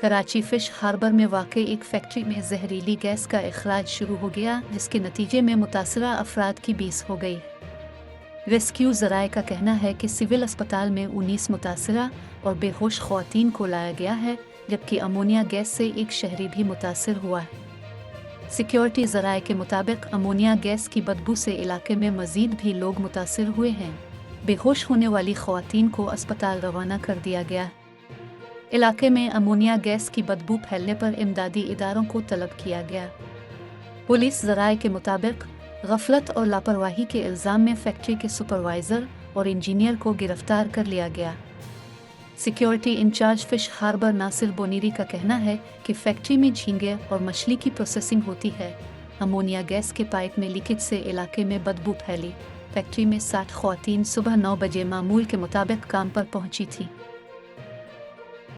Karachi fish harbour में वाक़ई एक फैक्ट्री में जहरीली गैस का इखराज शुरू हो गया, जिसके नतीजे में मुतासरा अफराद की 20 हो गई। रेस्क्यू ज़राए का कहना है कि सिविल अस्पताल में 19 मुतासरा और बेहोश ख़वातीन को लाया गया है, जबकि अमोनिया गैस से एक शहरी भी मुतासर हुआ है। सिक्योरिटी ज़राए के मुताबिक अमोनिया गैस की बदबू से इलाके में मज़ीद भी लोग मुतासर हुए हैं। बेहोश होने वाली ख़वातीन को अस्पताल रवाना कर दिया गया। इलाके में अमोनिया गैस की बदबू फैलने पर इमदादी इदारों को तलब किया गया। पुलिस ज़राए के मुताबिक गफलत और लापरवाही के इल्ज़ाम में फैक्ट्री के सुपरवाइज़र और इंजीनियर को गिरफ्तार कर लिया गया। Security incharge fish harbour Nasir Buneri का कहना है कि फैक्ट्री में झींगे और मछली की प्रोसेसिंग होती है। अमोनिया गैस के पाइप में लीकेज से इलाके में बदबू फैली। फैक्ट्री में 60 ख़वातीन सुबह 9 बजे मामूल के मुताबिक काम पर पहुंची थीं।